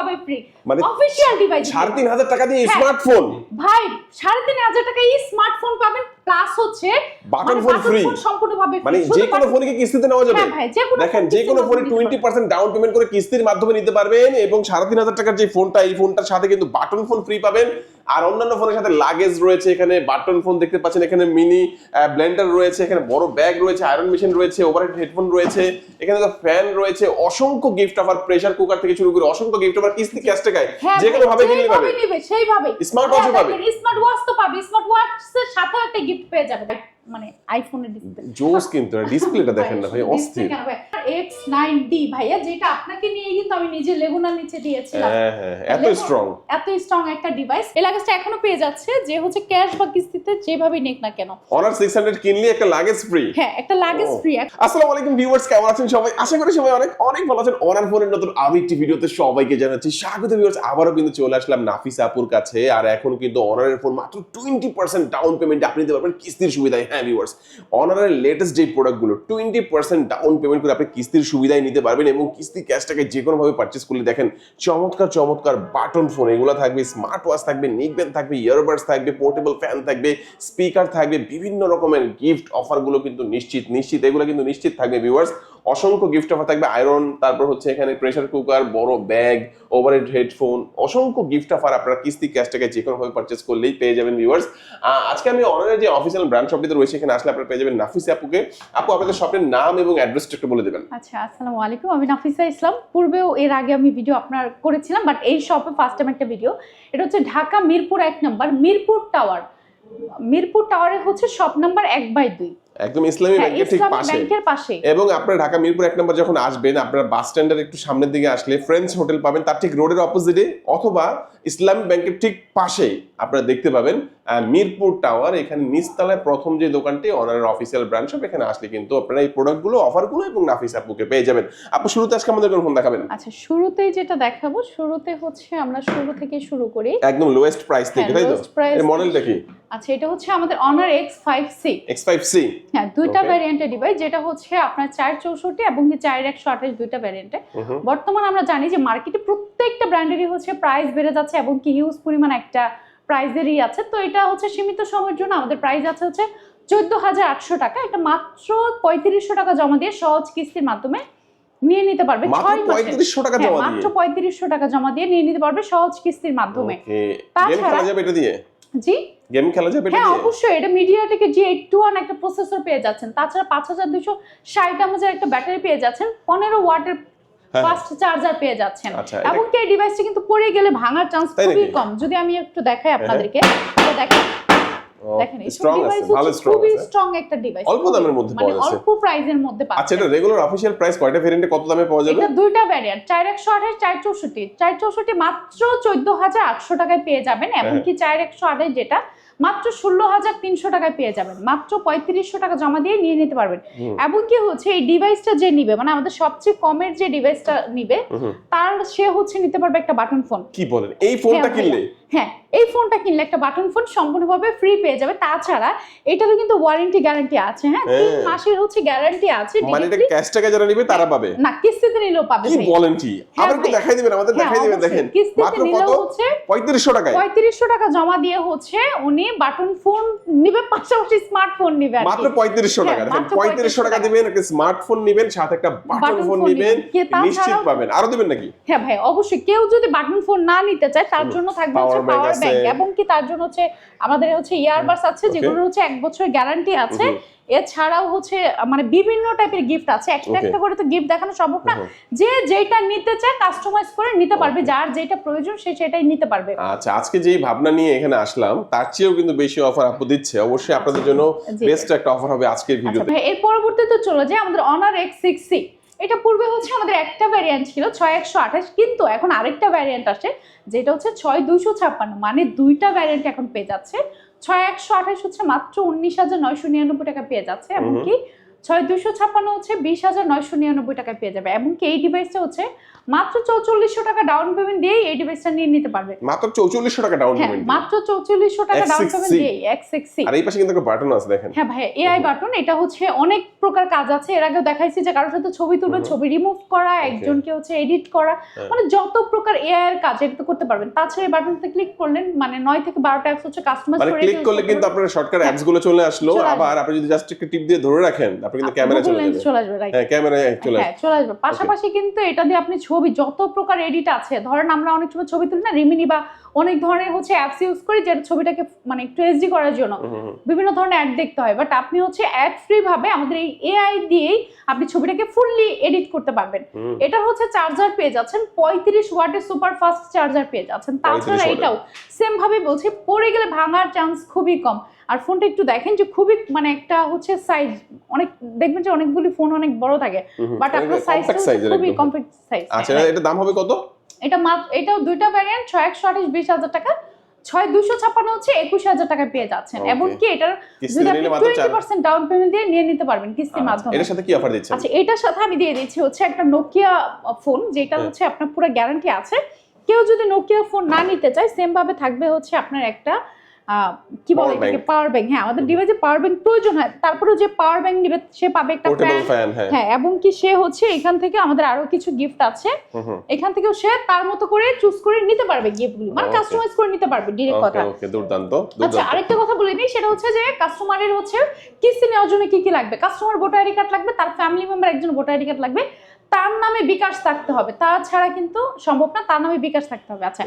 সম্পূর্ণভাবে free official device ৩,৫০০ টাকা দিয়ে স্মার্টফোন ভাই ৩,৫০০ টাকা এই স্মার্টফোন পাবেন প্লাস হচ্ছে বাটন ফোন ফ্রি সম্পূর্ণভাবে মানে যে কোনো ফোনে কি কিস্তিতে নেওয়া যাবে হ্যাঁ ভাই যে কোনো দেখেন যে কোনো ফোনে 20% ডাউন পেমেন্ট করে কিস্তির মাধ্যমে নিতে পারবেন এবং ৩,৫০০ টাকার যে ফোনটা এই ফোনটার সাথে কিন্তু বাটন ফোন ফ্রি পাবেন আর অন্যান্য ফোনের সাথে লাগেজ রয়েছে এখানে বাটন ফোন দেখতে পাচ্ছেন এখানে মিনি ব্লেন্ডার রয়েছে এখানে বড় ব্যাগ রয়েছে আয়রন মেশিন রয়েছে ওভারহেড হেডফোন রয়েছে এখানে তো ফ্যান রয়েছে অসংখ্য গিফট অফার প্রেসার কুকার থেকে শুরু করে অসংখ্য গিফট অফার কিস্তি ক্যাশ টাকায় যে কোনো ভাবে কিনলে পাবে সেইভাবে স্মার্ট ওয়াচও পাবে স্মার্ট ওয়াচ তো পাবে স্মার্ট ওয়াচের সাথে একটা গিফট পেয়ে যাবে মানে আইফোনের ডিসপ্লে জোস কিন্তু ডিসপ্লেটা দেখেন না ভাই অস্থির X9D ভাইয়া যেটা আপনাকে নিয়ে কিন্তু আমি নিজে লেগুনার নিচে দিয়েছিলাম হ্যাঁ এত স্ট্রং একটা ডিভাইস এই লাগেজটা এখনো পেয়ে যাচ্ছে যে হচ্ছে ক্যাশ বা কিস্তিতে যেভাবে নেক না কেন অনার 600 কিনলে একটা লাগেজ ফ্রি হ্যাঁ একটা লাগেজ ফ্রি আসসালামু আলাইকুম ভিউয়ার্স কেমন আছেন সবাই আশা করি সবাই অনেক ভালো আছেন অনার ফোনের নতুন আরো একটি ভিডিওতে সবাইকে জানাচ্ছি স্বাগত ভিউয়ার্স আবারো কিন্তু চলে আসলাম নাফিসা আপুর কাছে আর এখন কিন্তু অনারের ফোন মাত্র 20% ডাউন পেমেন্টে আপনি দিতে পারবেন কিস্তির সুবিধায় হ্যাঁ ভিউয়ার্স অনারের লেটেস্ট যে প্রোডাক্টগুলো 20% ডাউন পেমেন্ট করে আপনি কিস্তির সুবিধায় নিতে পারবেন এবং কিস্তি ক্যাশ টাকায় যে কোনো ভাবে পারচেজ করলে দেখেন চমৎকার বাটন ফোন এগুলো থাকবে স্মার্ট ওয়াচ থাকবে নেকব্যান্ড থাকবে ইয়ারবাডস থাকবে পোর্টেবল ফ্যান থাকবে স্পিকার থাকবে বিভিন্ন রকমের গিফট অফারগুলো কিন্তু নিশ্চিত এগুলো কিন্তু নিশ্চিত থাকবে ভিউয়ার্স অসংখ্য গিফট অফার থাকবে আয়রন তারপর হচ্ছে এখানে প্রেসার কুকার বড় ব্যাগ ওভারহেড হেডফোন অসংখ্য গিফট অফার আপনারা কিস্তি ক্যাশ টাকায় যে কোনো ভাবে পারচেজ করলেই পেয়ে যাবেন ভিউয়ার্স আজকে আমি অনারের যে অফিসিয়াল ব্র্যান্ড শপটিতে রয়েছে এখানে আসলে আপনারা পেয়ে যাবেন নাফিসা আপুকে আপু আপনাদের শপের নাম এবং অ্যাড্রেসটা একটু বলে দেবেন আচ্ছা আসসালামু আলাইকুম আমি নাফিসা ইসলাম পূর্বেও এর আগে আমি ভিডিও আপনার করেছিলাম বাট এই শপে ফার্স্ট টাইম একটা ভিডিও এটা হচ্ছে ঢাকা মিরপুর 1 নম্বর মিরপুর টাওয়ারে হচ্ছে শপ নাম্বার 1/2 একদম ইসলামী ব্যাংকের পাশে এবং আপনারা ঢাকা মিরপুর 1 নম্বর যখন আসবেন আপনারা বাস স্ট্যান্ডের একটু সামনের দিকে আসলে ফ্রেন্ডস হোটেল পাবেন তার ঠিক রোডের অপোজিটে অথবা ইসলামী ব্যাংকের ঠিক পাশেই আপনারা দেখতে পাবেন মিরপুর টাওয়ার এখানে নিচতলায় প্রথম যে দোকানটি অনারের অফিসিয়াল ব্র্যান্ড শপ এখানে আসলে কিন্তু আপনারা এই প্রোডাক্টগুলো অফারগুলো এবং নাফিসা আপুকে পেয়ে যাবেন আপু শুরুতে আজকে আমাদের কোন ফোন দেখাবেন আচ্ছা শুরুতেই যেটা দেখাবো শুরুতে হচ্ছে আমরা শুরু থেকে শুরু করি একদম লোয়েস্ট প্রাইস থেকে তাই তো এর মডেলটা কি আচ্ছা এটা হচ্ছে আমাদের অনার X5C হ্যাঁ দুইটা ভ্যারিয়েন্টের ডিভাইস যেটা হচ্ছে আপনার 464 এবং 4128 দুইটা ভ্যারিয়েন্টে বর্তমানে আমরা জানি যে মার্কেটে প্রত্যেকটা ব্র্যান্ডেরই হচ্ছে প্রাইস বেড়ে যাচ্ছে এবং কি হিউজ পরিমাণ একটা প্রাইসেরই আছে তো এটা হচ্ছে সীমিত সময়ের জন্য আমাদের প্রাইস আছে হচ্ছে 14800 টাকা এটা মাত্র 3500 টাকা জমা দিয়ে সহজ কিস্তির মাধ্যমে নিয়ে নিতে পারবে 6 মাসে মাত্র 3500 টাকা জমা দিয়ে নিয়ে নিতে পারবে সহজ কিস্তির মাধ্যমে গেম খেলা যাবে এটা দিয়ে জি গেম খেলা যাবে এটা দিয়ে হ্যাঁ অবশ্যই এটা মিডিয়াটেকের G821 একটা প্রসেসর পেয়ে যাচ্ছেন তাছাড়া 5260 mAh একটা ব্যাটারি পেয়ে যাচ্ছেন 15 ওয়াটের ফাস্ট চার্জার পেয়ে যাচ্ছেন এবং এই ডিভাইসটা কিন্তু পড়ে গেলে ভাঙার চান্স খুবই কম যদি আমি একটু দেখাই আপনাদেরকে দেখেন খুবই স্ট্রং একটা ডিভাইস অল্প দামের মধ্যে পাওয়া যাচ্ছে অল্প প্রাইসের মধ্যে পাচ্ছেন আচ্ছা এটা রেগুলার অফিশিয়াল প্রাইস কয়টা ভেরিয়েন্টে কত দামে পাওয়া যাবে এটা দুইটা ভ্যারিয়েন্ট 4128 464 মাত্র 14800 টাকায় পেয়ে যাবেন এবং কি 4128 যেটা মাত্র 16300 টাকায় পেয়ে যাবেন মাত্র 3500 টাকা জমা দিয়ে নিয়ে নিতে পারবেন এবং কি হচ্ছে এই ডিভাইসটা যে নিবে মানে আমাদের সবচেয়ে কমের যে ডিভাইসটা নিবে তার সে হচ্ছে নিতে পারবে একটা বাটন ফোন কি বলেন এই ফোনটা কিনলে হ্যাঁ এই ফোনটা কিনলে একটা বাটন ফোন সম্পূর্ণভাবে ফ্রি পেয়ে যাবে তাছাড়া এটারও কিন্তু ওয়ারেন্টি গ্যারান্টি আছে হ্যাঁ 3 মাসের হচ্ছে গ্যারান্টি আছে মানে এটা ক্যাশ টাকা যারা নেবে তারা পাবে না কিস্তিতে নিলেও পাবে কি বলেন কি আবার একটু দেখাই দিবেন আমাদের দেখাই দিবেন দেখেন মাত্র কত হচ্ছে 3500 টাকায় 3500 টাকা জমা দিয়ে হচ্ছে উনি বাটন ফোন নিবে পাশাপাশি স্মার্টফোন নিবে মাত্র 3500 টাকা দেখেন 3500 টাকা দিবেন একটা স্মার্টফোন নেবেন সাথে একটা বাটন ফোন নেবেন নিশ্চিত পাবেন আরো দিবেন নাকি হ্যাঁ ভাই অবশ্যই কেউ যদি বাটন ফোন না নিতে চায় তার জন্য থাকবে হচ্ছে পাওয়ার ব্যাংক এবং কি তার জন্য হচ্ছে আমাদের হচ্ছে ইয়ারবাডস আছে যেগুলো হচ্ছে 1 বছর গ্যারান্টি আছে এছাড়াও হচ্ছে মানে বিভিন্ন টাইপের গিফট আছে একটা করে তো গিফট দেখানো সম্ভব না যে যেটা নিতে চায় কাস্টমাইজ করে নিতে পারবে যার যেটা প্রয়োজন সে সেটাই নিতে পারবে আচ্ছা আজকে যেই ভাবনা নিয়ে এখানে আসলাম তার চেয়েও কিন্তু বেশি অফার আপু দিচ্ছে অবশ্যই আপনাদের জন্য বেস্ট একটা অফার হবে আজকের ভিডিওতে এর পরবর্তীতে চলে যায় আমাদের অনার X6C এটা পূর্বে হচ্ছে আমাদের একটা ভ্যারিয়েন্ট ছিল 6128 কিন্তু এখন আরেকটা ভ্যারিয়েন্ট আসে যেটা হচ্ছে 6256 মানে দুইটা ভ্যারিয়েন্ট এখন পেয়ে যাচ্ছে 6128 হচ্ছে মাত্র 19999 টাকা পেয়ে যাচ্ছে এবং কি 6256 হচ্ছে 20,999 টাকায় পেয়ে যাবে। এবং কি এই ডিভাইসটা হচ্ছে মাত্র 4400 টাকা ডাউন পেমেন্ট দিয়ে এই ডিভাইসটা নিয়ে নিতে পারবে। মাত্র 4400 টাকা ডাউন পেমেন্ট, মাত্র 4400 টাকা ডাউন পেমেন্ট দিয়ে X6C। আর এই পাশে কিন্তু একটা বাটন আছে দেখেন। হ্যাঁ ভাই, এআই বাটন। এটা হচ্ছে অনেক প্রকার কাজ আছে, এর আগেও দেখাইছি যে কারোর সাথে ছবি তুলবেন, ছবি রিমুভ করা, একজনকে হচ্ছে এডিট করা, মানে যত প্রকার এআই এর কাজ এটা তো করতে পারবেন। তাছাড়া এই বাটনতে ক্লিক করলেন মানে 9 থেকে 12টা অ্যাপস হচ্ছে কাস্টমাইজ করে ক্লিক করলে কিন্তু আপনার শর্টকাট অ্যাপস গুলো চলে আসলো। আবার আপনি যদি জাস্ট একটা টিপ দিয়ে ধরে রাখেন আপনি কিন্তু ক্যামেরা চলে আসবে, রাইট? হ্যাঁ, ক্যামেরায় চলে আসবে। পাশাপাশি কিন্তু এটা দিয়ে আপনি ছবি যত প্রকার এডিট আছে, ধরেন আমরা অনেক সময় ছবি তুলি না রিমিনি বা অনেক ধরনের হচ্ছে অ্যাপস ইউজ করি যেটা ছবিটাকে মানে একটু এইচডি করার জন্য বিভিন্ন ধরনের অ্যাড দেখতে হয়, বাট আপনি হচ্ছে অ্যাড ফ্রি ভাবে আমাদের এই এআই দিয়েই আপনি ছবিটাকে ফুললি এডিট করতে পারবেন। এটা হচ্ছে চার্জার পেয়ে যাচ্ছেন 35 ওয়াটের সুপার ফাস্ট চার্জার পেয়ে যাচ্ছেন। তাছাড়া এটাও সেম ভাবে বলছি পড়ে গেলে ভাঙার চান্স খুবই কম। আর ফোনটা একটু দেখেন যে খুবই মানে একটা হচ্ছে সাইজ অনেক, দেখবেন যে অনেকগুলি ফোন অনেক বড় থাকে, বাট আপনার সাইজটা খুবই কম্প্যাক্ট সাইজ। আচ্ছা, এটা দাম হবে কত? এটাও দুইটা ভ্যারিয়েন্ট, 6128 20,000 টাকা, 6256 হচ্ছে 21,000 টাকা পেয়ে যাচ্ছেন। এবং কি এটার যদি আপনি 20% ডাউন পেমেন্ট দিয়ে নিয়ে নিতে পারবেন কিস্তির মাধ্যমে। এর সাথে কি অফার দিচ্ছেন? আচ্ছা, এটার সাথে আমি দিয়ে দিচ্ছি হচ্ছে একটা নোকিয়া ফোন, যেটা হচ্ছে আপনার পুরো গ্যারান্টি আছে। কেউ যদি নোকিয়া ফোন না নিতে চায় সেম ভাবে থাকবে হচ্ছে আপনার একটা কি বলে এটাকে পাওয়ার ব্যাংক। হ্যাঁ, আমাদের ডিভাইসে পাওয়ার ব্যাংক প্রয়োজন হয়, তারপরে যে পাওয়ার ব্যাংক নিবে সে পাবে একটা ফ্যান। হ্যাঁ, এবং কি সে হচ্ছে এখান থেকে আমাদের আরো কিছু গিফট আছে, এখান থেকেও সে তার মতো করে চুজ করে নিতে পারবে গিফটগুলো, মানে কাস্টমাইজ করে নিতে পারবে ডিরেক্ট কথা। ওকে, দুর্দান্ত। আচ্ছা, আরেকটা কথা বলে নিই, সেটা হচ্ছে যে কাস্টমারের হচ্ছে কিস্তি নেওয়ার জন্য কি কি লাগবে। কাস্টমার ভোটার আইডি কার্ড লাগবে, তার ফ্যামিলি মেম্বার একজন ভোটার আইডি কার্ড লাগবে, তার নামে বিকাশ থাকতে হবে, তাছাড়া কিন্তু সম্ভব না, তার নামে বিকাশ থাকতে হবে। আচ্ছা,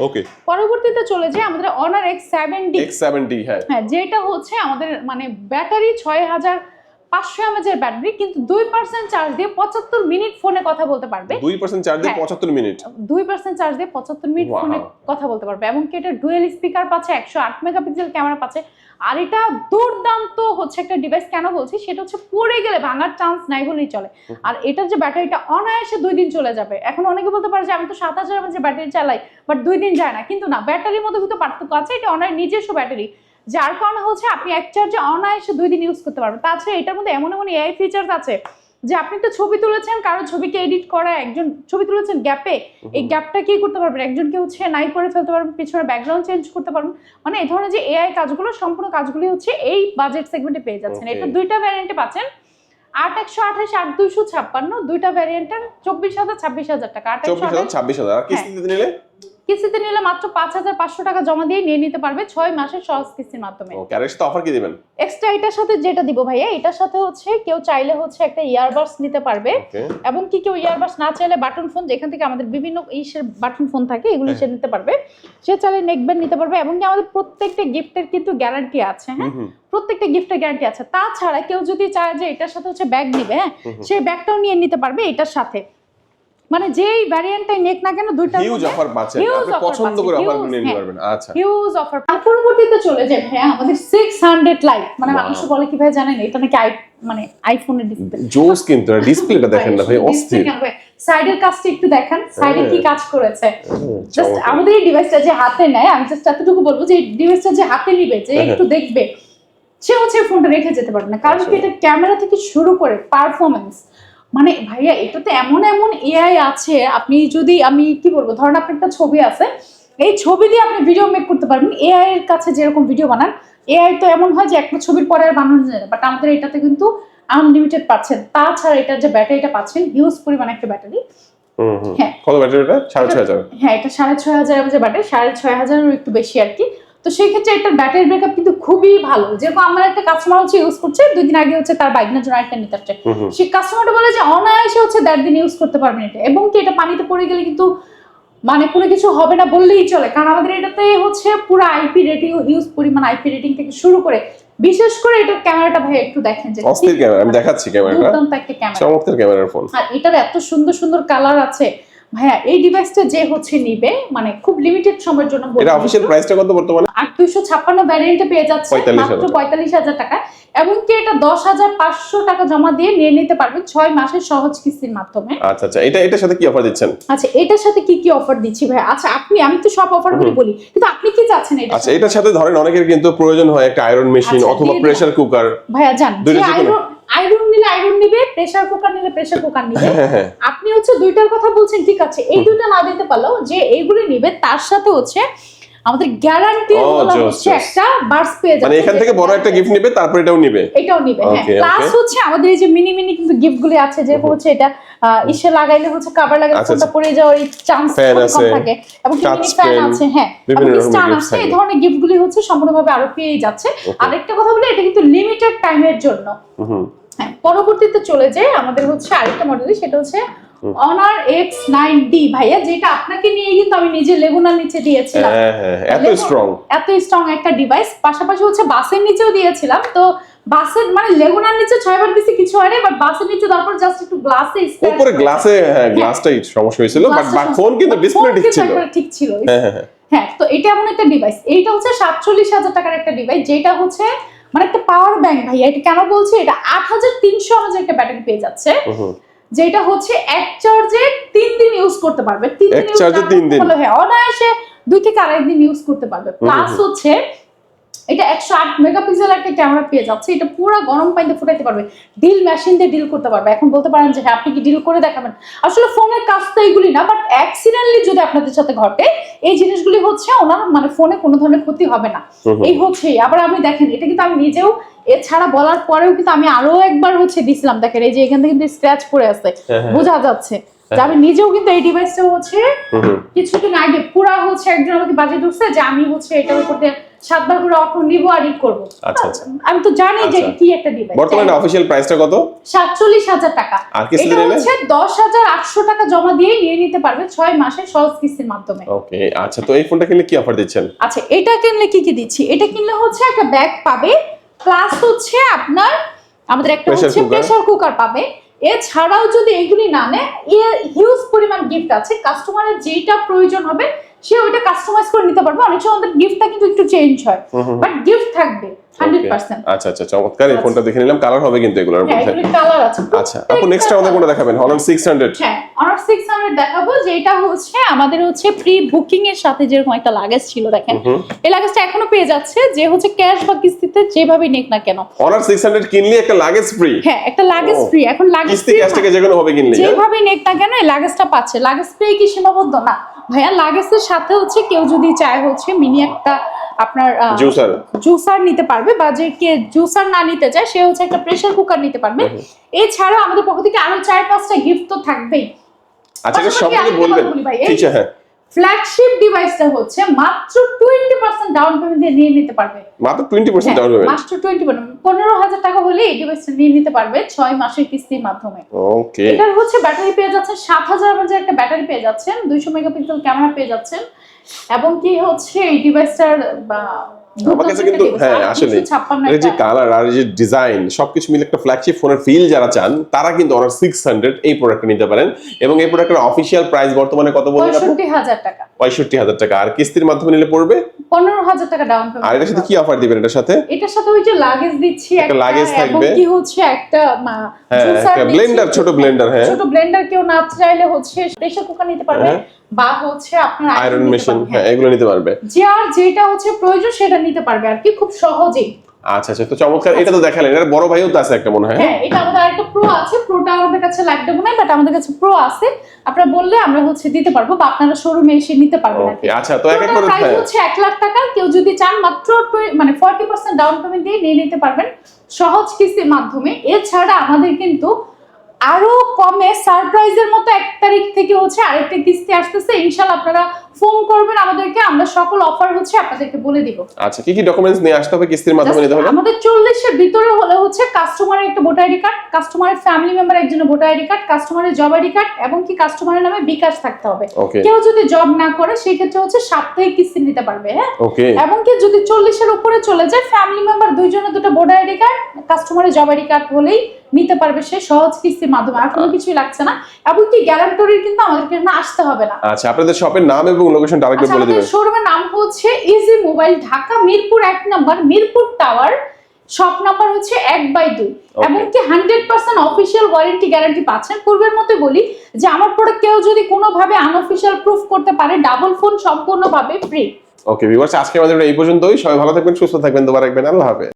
পরবর্তীতে চলে যায় আমাদের অনার X70। হ্যাঁ, যেটা হচ্ছে আমাদের মানে ব্যাটারি 6500 mAh এর ব্যাটারি, কিন্তু 2% চার্জ দিয়ে 75 মিনিট ফোনে কথা বলতে পারবে। 2% চার্জ দিয়ে 75 মিনিট? 2% চার্জ দিয়ে 75 মিনিট ফোনে কথা বলতে পারবে। এবং কি এটা ডুয়েল স্পিকার পাচ্ছে, 108 মেগাপিক্সেল ক্যামেরা পাচ্ছে। আর এটা দুর্দান্ত হচ্ছে একটা ডিভাইস। কেন বলছি, সেটা হচ্ছে পড়ে গেলে ভাঙার চান্স নাই বলেই চলে। আর এটার যে ব্যাটারিটা অনায়াসে 2 দিন চলে যাবে। এখন অনেকে বলতে পারে যে আমি তো 7000 mAh ব্যাটারি চালাই, বাট 2 দিন যায় না, কিন্তু না, ব্যাটারির মধ্যে কিন্তু পার্থক্য আছে। এটা অনার নিজস্ব ব্যাটারি, যার কারণে হচ্ছে আপনি এক চার্জে অনায়াসে 2 দিন ইউজ করতে পারবেন। তাছাড়া এটার মধ্যে এমন এমন এআই ফিচার্স আছে যে আপনি একটা ছবি তুলেছেন, কারো ছবিকে এডিট করা, একজন ছবি তুলেছেন গ্যাপে, এই গ্যাপটা কি করতে পারবেন, একজনকে হচ্ছে নাই করে ফেলতে পারবেন, পিছনে ব্যাকগ্রাউন্ড চেঞ্জ করতে পারবেন। মানে এই ধরনের যে এআই কাজগুলো, সম্পূর্ণ কাজগুলি হচ্ছে এই বাজেট সেগমেন্টে পেয়ে যাচ্ছেন। এটা দুইটা ভ্যারিয়েন্টে পাচ্ছেন, 8128 8256, দুইটা ভ্যারিয়েন্টের 24,000 26,000 টাকা। 24,000 26,000। আর কিস্তিতে নিলে মাত্র 5,500 টাকা জমা দিয়ে নিয়ে নিতে পারবে 6 মাসের সহজ কিস্তির মাধ্যমে। ওকে, আর এর সাথে অফার কি দিবেন? এক্সট্রা এটার সাথে যেটা দিব ভাইয়া, এটার সাথে হচ্ছে কেউ চাইলে হচ্ছে একটা ইয়ারবাডস নিতে পারবে। এবং কি কেউ ইয়ারবাডস না চাইলে বাটন ফোন, যেখান থেকে আমাদের বিভিন্ন ইসের বাটন ফোন থাকে, এগুলো সে নিতে পারবে। সে চাইলে নেকব্যান্ড নিতে পারবে। এবং কি আমাদের প্রত্যেকটা গিফটের কিন্তু গ্যারান্টি আছে। হ্যাঁ, প্রত্যেকটা গিফটের গ্যারান্টি আছে। তাছাড়া কেউ যদি চায় যে এটার সাথে হচ্ছে ব্যাগ নিবে, হ্যাঁ, সেই ব্যাগটাও নিয়ে নিতে পারবে এটার সাথে। মানে যেই ভ্যারিয়েন্টটাই নেক না কেন, দুইটা হিউজ অফার পাচ্ছেন, আপনি পছন্দ করে অফার নিয়ে নিতে পারবেন। আচ্ছা, হিউজ অফার। পরবর্তীতে চলে যায় ভাই আমাদের 600 লাইট। মানে মানুষ বলে কি ভাই জানেন, এটা নাকি মানে আইফোনের ডিসপ্লে। জোস, কিন্তু ডিসপ্লেটা দেখেন না ভাই, অস্থির। সাইডের কাজটা একটু দেখেন, সাইডে কি কাজ করেছে। জাস্ট আমাদের এই ডিভাইসটা যে হাতে নেয়, আমি জাস্ট এতটুকু বলবো যে এই ডিভাইসটা যে হাতে নিবে, যে একটু দেখবে, সে হচ্ছে ফোনটা রেখে যেতে পারবে না। কারণ কি এটা ক্যামেরা থেকে শুরু করে পারফরম্যান্স, মানে ভাইয়া এটাতে এমন এমন এআই আছে, আপনি যদি আমি কি বলবো, ধরেন আপনার একটা ছবি আছে, এই ছবি দিয়ে আপনি ভিডিও মেক করতে পারবেন। এআই এর কাছে যেরকম ভিডিও বানান, এআই তো এমন হয় যে একটা ছবির পরে আর বানানো যায় না, বাট আমাদের এটাতে কিন্তু আনলিমিটেড পাচ্ছেন। তাছাড়া এটার যে ব্যাটারিটা পাচ্ছেন, হিউজ পরিমাণ একটা ব্যাটারি। হ্যাঁ, কত ব্যাটারিটা? 6500। হ্যাঁ, এটা 6500 mAh ব্যাটারি, 6500 একটু বেশি আর কি। তো সেই ক্ষেত্রে এটার ব্যাটারি ব্যাকআপ কিন্তু খুবই ভালো। যেরকম আমার একটা কাস্টমার হচ্ছে ইউজ করছে, 2 দিন আগে হচ্ছে তার বাইকের জন্য একটা নিতে আসছে, সেই কাস্টমারটা বলে যে অনায়াসে হচ্ছে 1.5 দিন ইউজ করতে পারবেন এটা। এবং কি এটা পানিতে পড়ে গেলে কিন্তু মানে কোনো কিছু হবে না বললেই চলে, কারণ আমাদের এটাতে হচ্ছে পুরো আইপি রেটিং, হিউজ পরিমাণ আইপি রেটিং থেকে শুরু করে, বিশেষ করে এটার ক্যামেরাটা ভাই একটু দেখেন, যে অস্থির ক্যামেরা। আমি দেখাচ্ছি ক্যামেরাটা, দুর্দান্ত একটা ক্যামেরা, চমৎকার ক্যামেরার ফোন। আর এটার এত সুন্দর সুন্দর কালার আছে ভাইয়া। এই ডিভাইসটা যে হচ্ছে নিবে, মানে খুব লিমিটেড সময়ের জন্য, এটা অফিশিয়াল প্রাইসটা কত বর্তমানে? 8256 ভ্যারিয়েন্টে পেয়ে যাচ্ছে মাত্র 45,000 টাকা। এবং কি এটা 10,500 টাকা জমা দিয়ে নিয়ে নিতে পারবেন 6 মাসের সহজ কিস্তির মাধ্যমে। আচ্ছা আচ্ছা, এটার সাথে কি অফার দিচ্ছেন? আচ্ছা, এটার সাথে কি কি অফার দিচ্ছি ভাই? আচ্ছা, আমি তো সব অফারগুলো বলি, কিন্তু আপনি কি চাচ্ছেন এটা? আচ্ছা, এটার সাথে ধরেন অনেকের কিন্তু প্রয়োজন হয় একটা আয়রন মেশিন অথবা প্রেসার কুকার। ভাইয়া জান, যে আয়রন নিলে আয়রন নিবে, প্রেসার কুকার নিলে প্রেসার কুকার নিবে। আপনি হচ্ছে দুইটার কথা বলছেন, ঠিক আছে, এই দুইটা না দিতে পারলেও যে এইগুলি নিবে তার সাথে হচ্ছে আমাদের গ্যারান্টি হচ্ছে একটা বার্স পেয়ে যাবে। মানে এখান থেকে বড় একটা গিফট নিবে, তারপর এটাও নিবে। এটাও নিবে, হ্যাঁ। প্লাস হচ্ছে আমাদের এই যে মিনি মিনি কিন্তু গিফটগুলি আছে, যে হচ্ছে এটা ইসে লাগাইলে হচ্ছে কভার লাগাইলে ফোনটা পড়ে যাওয়ার চান্স কম থাকে, এবং মিনি ফ্যান আছে, হ্যাঁ, এবং স্ট্যান্ড আছে। এই ধরনের গিফটগুলি হচ্ছে সম্পূর্ণভাবে আরো পেয়ে যাচ্ছে। আরেকটা কথা বলি, এটা কিন্তু লিমিটেড টাইমের জন্য। হ্যাঁ, পরবর্তীতে চলে যায় আমাদের হচ্ছে আরেকটা মডেল, সেটা হচ্ছে Honor X9D ভাইয়া, যেটা আপনাকে নিয়ে কিন্তু আমি নিজে লেগুনার নিচে দিয়েছিলাম। এত স্ট্রং একটা ডিভাইস। পাশাপাশি হচ্ছে বাসের নিচেও দিয়েছিলাম। তো বাসের মানে লেগুনার নিচে 6 বার দিছি, কিছু হয়নি, বাট বাসের নিচে তারপর জাস্ট একটু গ্লাসে উপরে গ্লাসে, হ্যাঁ, গ্লাসটাই সমস্যা হয়েছিল, বাট ফোন কিন্তু ডিসপ্লে ঠিক ছিল। হ্যাঁ, তো এটা এমন একটা ডিভাইস, এইটা হচ্ছে 47,000 টাকার একটা ডিভাইস, যেটা হচ্ছে মানে একটা পাওয়ার ব্যাংক ভাইয়া। এটা কেন বলছি, এটা 8300 mAh একটা ব্যাটারি পেয়ে যাচ্ছে, যেটা হচ্ছে এক চার্জে 3 দিন ইউজ করতে পারবে। 3 দিন হলো, হ্যাঁ, অনায়াসে 2 থেকে 2.5 দিন ইউজ করতে পারবে। প্লাস হচ্ছে এটা 108 মেগাপিক্সেল একটা ক্যামেরা পেয়ে যাচ্ছে। এটা পুরো গরম পানিতে ফুটাইতে পারবে, ডিল মেশিন দিয়ে ডিল করতে পারবে। এখন বলতে পারেন যে হ্যাঁ, আপনি কি ডিল করে দেখাবেন? আসলে ফোনের কাজ তো এইগুলি না, বাট অ্যাক্সিডেন্টলি যদি আপনাদের সাথে ঘটে, এই জিনিসগুলি হচ্ছে ওনার মানে ফোনে কোনো ধরনের ক্ষতি হবে না। এই হচ্ছে আবার আমি দেখেন, এটা কিন্তু আমি নিজেও এছাড়া বলার পরেও কিন্তু আমি আরো একবার হচ্ছে দিছিলাম। দেখেন এই যে এখান থেকে কিন্তু স্ক্র্যাচ পড়ে আছে, বোঝা যাচ্ছে যে আমি নিজেও কিন্তু এই ডিভাইসটা হচ্ছে কিছুদিন আগে পুরা হচ্ছে একজন আমাকে বাজে ধরছে যে আমি হচ্ছে এটার উপর 7 বার করে অটো নিব আর ই করব। আচ্ছা, আমি তো জানি যে কি একটা ডিভাইস। বর্তমানে অফিশিয়াল প্রাইসটা কত? 47,000 টাকা। এটা হচ্ছে 10,800 টাকা জমা দিয়ে নিয়ে নিতে পারবে 6 মাসের সহজ কিস্তির মাধ্যমে। ওকে, আচ্ছা, তো এই ফোনটা কিনলে কি অফার দিচ্ছেন? আচ্ছা, এটা কিনলে কি দিচ্ছি? এটা কিনলে হচ্ছে একটা ব্যাগ পাবে, প্লাস হচ্ছে আপনার আমাদের একটা হচ্ছে প্রেসার কুকার পাবে। এছাড়াও যদি এগুলি না নেয়, হিউজ পরিমাণ গিফট আছে। কাস্টমারের যেটা প্রয়োজন হবে সে ওইটা কাস্টমাইজ করে নিতে পারবে। অনেক সময় আমাদের গিফটটা কিন্তু একটু চেঞ্জ হয়, বাট গিফট থাকবে 100%। আচ্ছা, চমৎকার। এই ফোনটা দেখে নিলাম, কালার হবে কিন্তু এগুলোর মধ্যে। হ্যাঁ, এগুলো কালার আছে। আচ্ছা, আপু নেক্সট আমাদের কোনটা দেখাবেন? Honor 600। হ্যাঁ, Honor 600 দেখাবো, যেটা হচ্ছে আমাদের হচ্ছে প্রি বুকিং এর সাথে যেরকম একটা লাগেজ ছিল, দেখেন এই লাগেজটা এখনো পেয়ে যাচ্ছে, যে হচ্ছে ক্যাশ বা কিস্তিতে যেভাবেই নেক না কেন। Honor 600 কিনলে একটা লাগেজ ফ্রি। হ্যাঁ, একটা লাগেজ ফ্রি। এখন লাগেজ কিস্তি ক্যাশ থেকে যেকোনো ভাবে কিনলে যেভাবেই নেক না কেন এই লাগেজটা পাচ্ছে। লাগেজ ফ্রি কি সীমাবদ্ধ না ভাইয়া, লাগেজের সাথে হচ্ছে কেউ যদি চায় হচ্ছে মিনি একটা আপনার জুসার নিতে পারবে, বা যে কে জুসার না নিতে চায় সে হচ্ছে একটা প্রেসার কুকার নিতে পারবে। এছাড়াও আমাদের পক্ষ থেকে আরো 4-5টা গিফট তো থাকবেই। আচ্ছা, সবকিছু বলবেন। ঠিক আছে, হ্যাঁ। ফ্ল্যাগশিপ ডিভাইসটা হচ্ছে মাত্র 20% ডাউন পেমেন্ট দিয়ে নিয়ে নিতে পারবে। মাত্র 20% ডাউন পেমেন্ট, মাত্র 20%। 15,000 টাকা হলে এই ডিভাইসটা নিয়ে নিতে পারবে 6 মাসের কিস্তির মাধ্যমে। ওকে, এটার হচ্ছে ব্যাটারি পেয়ে যাচ্ছেন 7000 mAh একটা ব্যাটারি পেয়ে যাচ্ছেন, 200 মেগাপিক্সেল ক্যামেরা পেয়ে যাচ্ছেন, এবং কি হচ্ছে এই ডিভাইসটার আমার কাছে কিন্তু হ্যাঁ আসলে এই যে কালার আর এই যে ডিজাইন সবকিছু মিলে একটা ফ্ল্যাগশিপ ফোনের ফিল যারা চান তারা কিন্তু Honor 600 এই প্রোডাক্টটা নিতে পারেন। এবং এই প্রোডাক্টের অফিশিয়াল প্রাইস বর্তমানে কত বললেন আপনি? 65000 টাকা। 65000 টাকা। আর কিস্তির মাধ্যমে নিলে পড়বে 15000 টাকা ডাউন পেমেন্ট। আর এটার সাথে কি অফার দিবেন? এটার সাথে ওই যে লাগেজ দিচ্ছি, একটা লাগেজ থাকবে, এবং কি হচ্ছে একটা জুসার ব্লেন্ডার, ছোট ব্লেন্ডার। হ্যাঁ, ছোট ব্লেন্ডার কেউ না চাইলে হচ্ছে প্রেসার কুকার নিতে পারবে, বা হচ্ছে আপনার আয়রন মেশিন, হ্যাঁ, এগুলো নিতে পারবে। যার যেটা হচ্ছে প্রয়োজন সেটা নিতে পারবে আর কি, খুব সহজেই। আচ্ছা, তো চমৎকার। এটা তো দেখালেন, এর বড় ভাইও তো আছে একটা মনে হয়। হ্যাঁ, এটা আমাদের আরেকটা প্রো আছে। প্রোটা আমাদের কাছে লাগবে মনে হয়, বাট আমাদের কাছে প্রো আছে। আপনারা বললে আমরা হচ্ছে দিতে পারবো, বা আপনারা শোরুমে এসে নিতে পারবেন। ওকে, আচ্ছা, তো এক এক করে প্রাইস হচ্ছে 1 লাখ টাকা। কেউ যদি চান মাত্র মানে 40% ডাউন পেমেন্ট দিয়ে নিয়ে নিতে পারবেন সহজ কিস্তির মাধ্যমে। এছাড়া আমাদের কিন্তু আরো কমে সারপ্রাইজের মতো 1 তারিখ থেকে হচ্ছে আরেকটা কিস্তি আসতেছে। ইনশাআল্লাহ আপনারা ফোন করবেন আমাদেরকে, আমরা সকল অফার হচ্ছে আপনাদেরকে বলে দিব। আচ্ছা, কি ডকুমেন্টস নিয়ে আসতে হবে কিস্তির মাধ্যমে নিতে হবে? আমাদের 40 এর ভিতরে হলে হচ্ছে কাস্টমারের একটা ভোটার আইডি কার্ড, কাস্টমারের ফ্যামিলি মেম্বার একজনের ভোটার আইডি কার্ড, কাস্টমারের জব আইডি কার্ড, এবং কি কাস্টমারের নামে বিকাশ থাকতে হবে। কেউ যদি জব না করে সেই ক্ষেত্রে হচ্ছে সাপ্তাহিক কিস্তি নিতে পারবে। হ্যাঁ, এবং কি যদি 40 এর উপরে চলে যায় ফ্যামিলি মেম্বার দুইজনের দুটো ভোটার আইডি কার্ড, কাস্টমারের জব আইডি কার্ড হলেই নিতে পারবে সে সহজ কিস্তির মাধ্যমে। আর কোনো কিছুই লাগছে না, এবং কি গ্যারান্টরির কিন্তু আমাদেরকে না আসতে হবে না। আচ্ছা, আপনাদের শপের নাম এবং লোকেশনটা আরেকবার বলে দিবেন। শোরুমের নাম হচ্ছে ইজি মোবাইল, ঢাকা মিরপুর 1 নম্বর, মিরপুর টাওয়ার। শপ নাম্বার হচ্ছে 1/2, এবং কি 100% অফিশিয়াল ওয়ারেন্টি গ্যারান্টি পাচ্ছেন। পূর্বের মতো বলি যে আমার প্রোডাক্ট কেউ যদি কোনোভাবে আনঅফিশিয়াল প্রুফ করতে পারে, ডাবল ফোন সম্পূর্ণভাবে ফ্রি। ওকে ভিউয়ার্স, আজকে আমাদের এই পর্যন্তই। সবাই ভালো থাকবেন, সুস্থ থাকবেন, দোয়া রাখবেন। আল্লাহ হাফেজ।